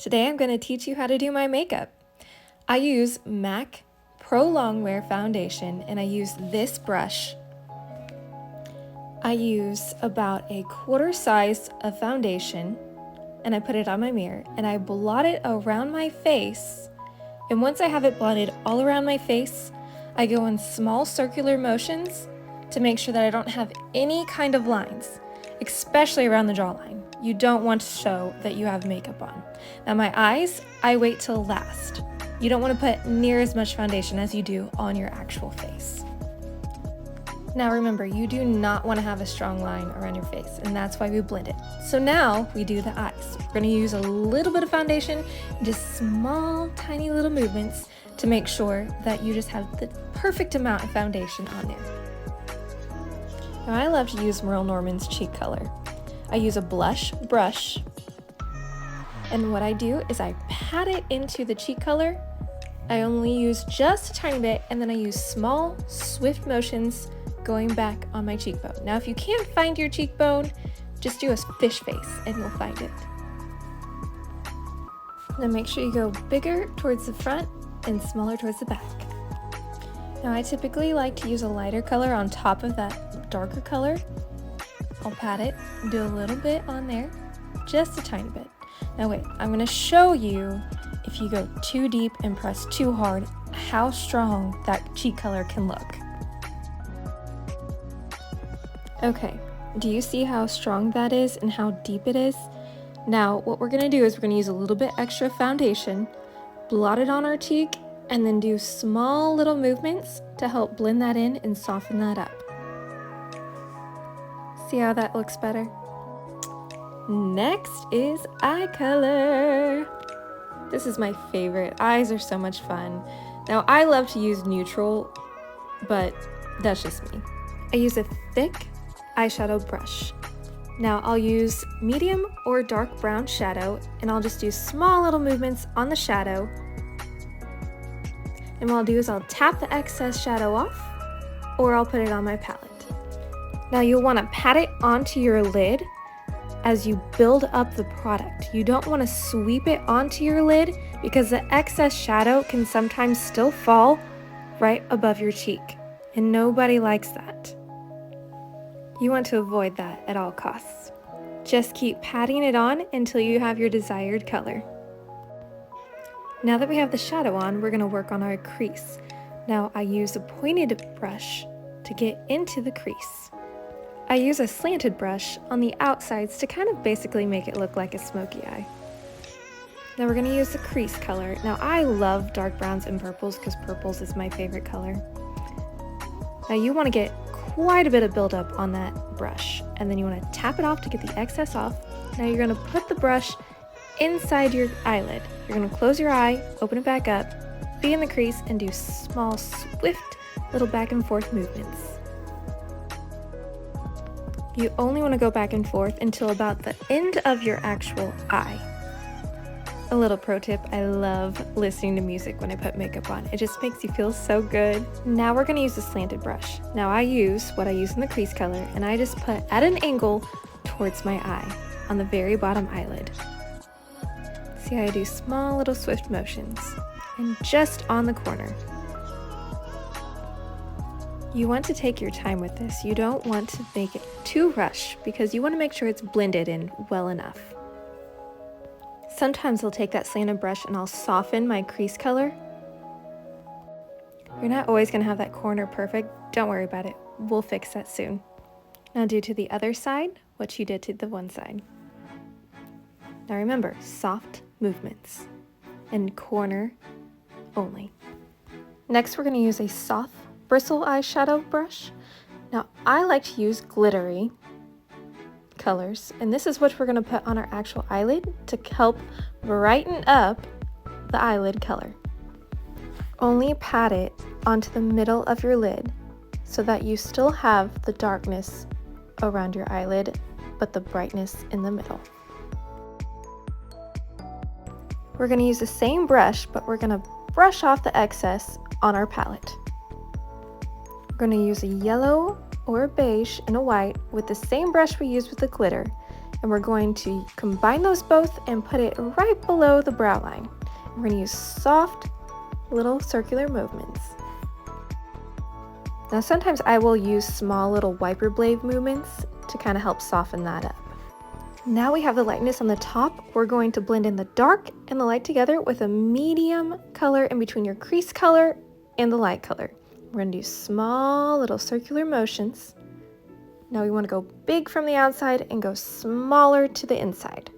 Today I'm going to teach you how to do my makeup. I use MAC Pro Longwear Foundation and I use this brush. I use about a quarter size of foundation and I put it on my mirror and I blot it around my face. And once I have it blotted all around my face, I go in small circular motions to make sure that I don't have any kind of lines, especially around the jawline. You don't want to show that you have makeup on. Now my eyes, I wait till last. You don't want to put near as much foundation as you do on your actual face. Now remember, you do not want to have a strong line around your face, and that's why we blend it. So now we do the eyes. We're going to use a little bit of foundation, just small, tiny little movements to make sure that you just have the perfect amount of foundation on there. Now I love to use Merle Norman's cheek color. I use a blush brush, and what I do is I pat it into the cheek color. I only use just a tiny bit, and then I use small, swift motions going back on my cheekbone. Now if you can't find your cheekbone, just do a fish face and you'll find it. Now make sure you go bigger towards the front and smaller towards the back. Now I typically like to use a lighter color on top of that darker color. I'll pat it and do a little bit on there, just a tiny bit. Now wait, I'm going to show you if you go too deep and press too hard, how strong that cheek color can look. Okay, do you see how strong that is and how deep it is? Now what we're going to do is we're going to use a little bit extra foundation, blot it on our cheek, and then do small little movements to help blend that in and soften that up. See how that looks better? Next is eye color. This is my favorite. Eyes are so much fun. Now I love to use neutral, but that's just me. I use a thick eyeshadow brush. Now I'll use medium or dark brown shadow and I'll just do small little movements on the shadow. And what I'll do is I'll tap the excess shadow off or I'll put it on my palette. Now you'll want to pat it onto your lid as you build up the product. You don't want to sweep it onto your lid because the excess shadow can sometimes still fall right above your cheek, and nobody likes that. You want to avoid that at all costs. Just keep patting it on until you have your desired color. Now that we have the shadow on, we're going to work on our crease. Now I use a pointed brush to get into the crease. I use a slanted brush on the outsides to kind of basically make it look like a smoky eye. Now we're going to use the crease color. Now I love dark browns and purples because purples is my favorite color. Now you want to get quite a bit of buildup on that brush, and then you want to tap it off to get the excess off. Now you're going to put the brush inside your eyelid. You're going to close your eye, open it back up, be in the crease, and do small, swift little back and forth movements. You only want to go back and forth until about the end of your actual eye. A little pro tip, I love listening to music when I put makeup on. It just makes you feel so good. Now we're going to use a slanted brush. Now I use what I use in the crease color, and I just put at an angle towards my eye on the very bottom eyelid. See how I do small little swift motions, and just on the corner. You want to take your time with this. You don't want to make it too rushed because you want to make sure it's blended in well enough. Sometimes I'll take that slanted brush and I'll soften my crease color. You're not always going to have that corner perfect. Don't worry about it. We'll fix that soon. Now do to the other side what you did to the one side. Now remember, soft movements and corner only. Next we're going to use a soft bristle eyeshadow brush. Now I like to use glittery colors, and this is what we're going to put on our actual eyelid to help brighten up the eyelid color. Only pat it onto the middle of your lid so that you still have the darkness around your eyelid but the brightness in the middle. We're going to use the same brush, but we're going to brush off the excess on our palette. We're going to use a yellow or a beige and a white with the same brush we used with the glitter, and and we're going to combine those both and put it right below the brow line. We're going to use soft little circular movements. Now sometimes I will use small little wiper blade movements to kind of help soften that up. Now we have the lightness on the top. We're going to blend in the dark and the light together with a medium color in between your crease color and the light color. We're going to do small little circular motions. Now we want to go big from the outside and go smaller to the inside.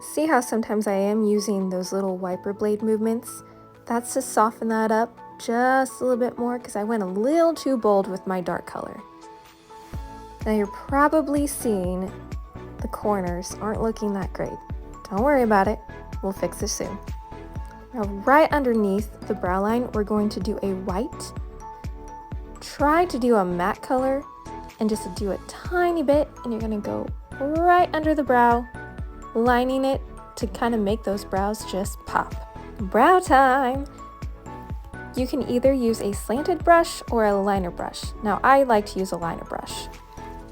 See how sometimes I am using those little wiper blade movements? That's to soften that up just a little bit more because I went a little too bold with my dark color. Now you're probably seeing the corners aren't looking that great. Don't worry about it, we'll fix this soon. Now right underneath the brow line, we're going to do a white. Try to do a matte color and just do a tiny bit, and you're gonna go right under the brow, lining it to kind of make those brows just pop. Brow time! You can either use a slanted brush or a liner brush. Now I like to use a liner brush.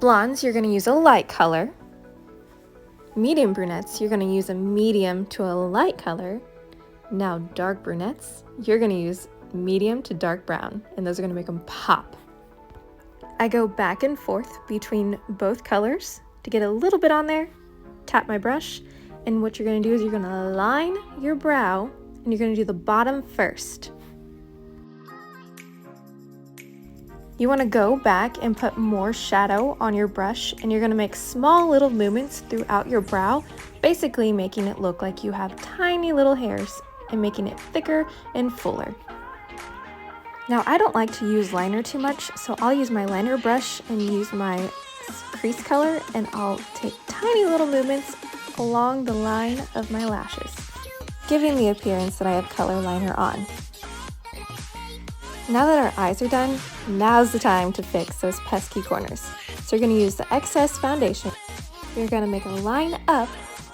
Blondes, you're gonna use a light color. Medium brunettes, you're gonna use a medium to a light color. Now dark brunettes, you're gonna use medium to dark brown, and those are gonna make them pop. I go back and forth between both colors to get a little bit on there, tap my brush, and what you're gonna do is you're gonna line your brow, and you're gonna do the bottom first. You wanna go back and put more shadow on your brush, and you're gonna make small little movements throughout your brow, basically making it look like you have tiny little hairs and making it thicker and fuller. Now I don't like to use liner too much, so I'll use my liner brush and use my crease color, and I'll take tiny little movements along the line of my lashes, giving the appearance that I have color liner on. Now that our eyes are done, now's the time to fix those pesky corners. So you're gonna use the excess foundation. You're gonna make a line up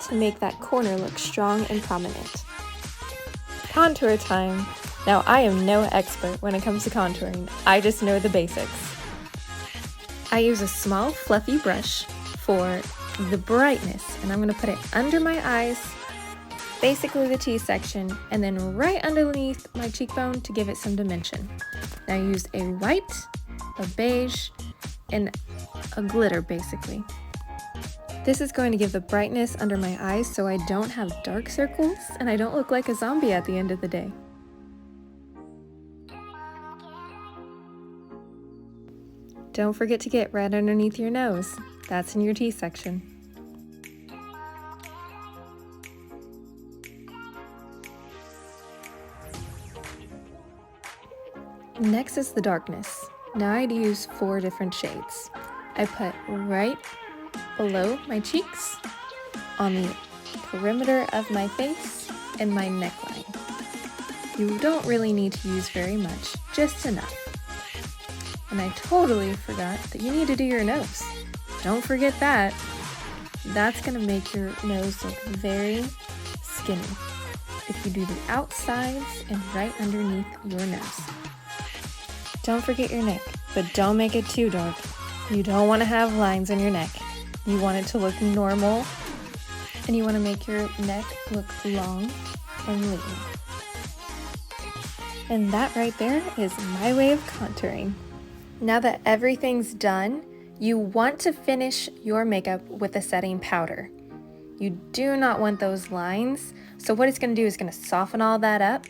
to make that corner look strong and prominent. Contour time. Now I am no expert when it comes to contouring, I just know the basics. I use a small fluffy brush for the brightness, and I'm gonna put it under my eyes, basically the T-section, and then right underneath my cheekbone to give it some dimension. Now I used a white, a beige, and a glitter basically. This is going to give the brightness under my eyes so I don't have dark circles and I don't look like a zombie at the end of the day. Don't forget to get right underneath your nose. That's in your T-section. Next is the darkness. Now I'd use 4 different shades. I put right below my cheeks, on the perimeter of my face, and my neckline. You don't really need to use very much, just enough. And I totally forgot that you need to do your nose. Don't forget that. That's gonna make your nose look very skinny if you do the outsides and right underneath your nose. Don't forget your neck, but don't make it too dark. You don't want to have lines in your neck. You want it to look normal, and you want to make your neck look long and lean. And that right there is my way of contouring. Now that everything's done, you want to finish your makeup with a setting powder. You do not want those lines, so what it's going to do is going to soften all that up,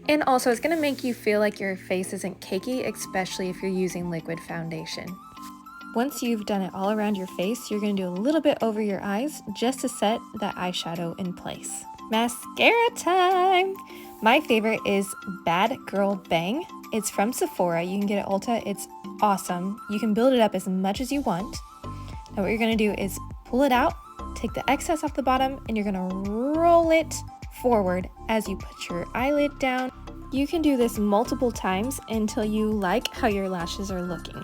and also it's going to make you feel like your face isn't cakey, especially if you're using liquid foundation. Once you've done it all around your face, you're going to do a little bit over your eyes just to set that eyeshadow in place. Mascara time! My favorite is Bad Girl Bang. It's from Sephora. You can get it at Ulta. It's awesome. You can build it up as much as you want. Now what you're going to do is pull it out, take the excess off the bottom, and you're going to roll it forward as you put your eyelid down. You can do this multiple times until you like how your lashes are looking.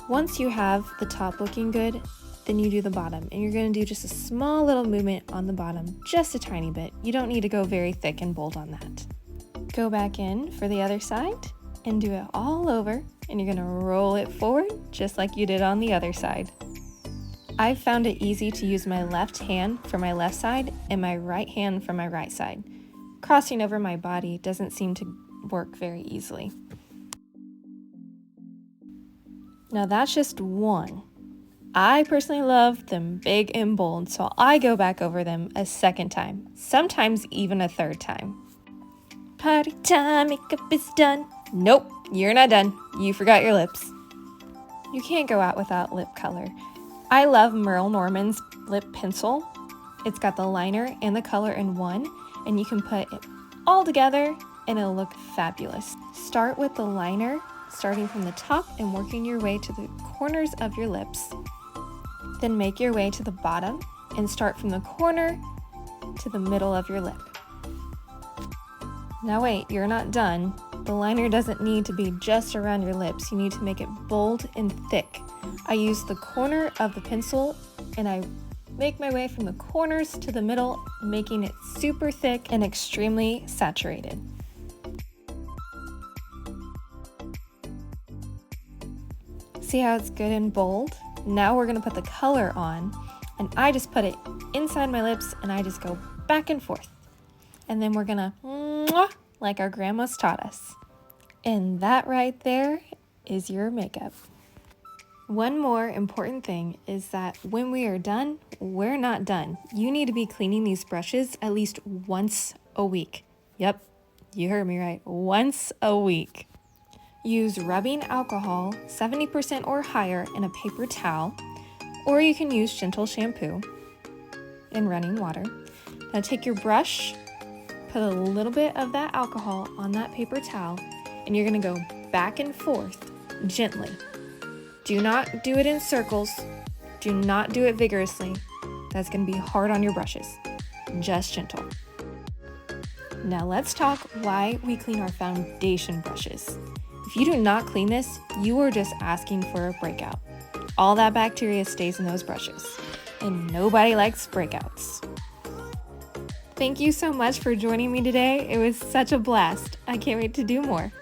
Once you have the top looking good, then you do the bottom, and you're going to do just a small little movement on the bottom, just a tiny bit. You don't need to go very thick and bold on that. Go back in for the other side and do it all over, and you're gonna roll it forward just like you did on the other side. I've found it easy to use my left hand for my left side and my right hand for my right side. Crossing over my body doesn't seem to work very easily. Now that's just one. I personally love them big and bold, so I go back over them a second time, sometimes even a third time. Party time, makeup is done. Nope, you're not done. You forgot your lips. You can't go out without lip color. I love Merle Norman's lip pencil. It's got the liner and the color in one, and you can put it all together and it'll look fabulous. Start with the liner, starting from the top and working your way to the corners of your lips. Then make your way to the bottom and start from the corner to the middle of your lip. Now wait, you're not done. The liner doesn't need to be just around your lips. You need to make it bold and thick. I use the corner of the pencil and I make my way from the corners to the middle, making it super thick and extremely saturated. See how it's good and bold? Now we're gonna put the color on, and I just put it inside my lips and I just go back and forth. And then we're gonna mwah, like our grandmas taught us. And that right there is your makeup. One more important thing is that when we are done, we're not done. You need to be cleaning these brushes at least once a week. Yep, you heard me right, once a week. Use rubbing alcohol, 70% or higher, in a paper towel, or you can use gentle shampoo in running water. Now take your brush, put a little bit of that alcohol on that paper towel, and you're gonna go back and forth gently. Do not do it in circles. Do not do it vigorously. That's gonna be hard on your brushes. Just gentle. Now let's talk why we clean our foundation brushes. If you do not clean this, you are just asking for a breakout. All that bacteria stays in those brushes, and nobody likes breakouts. Thank you so much for joining me today. It was such a blast. I can't wait to do more.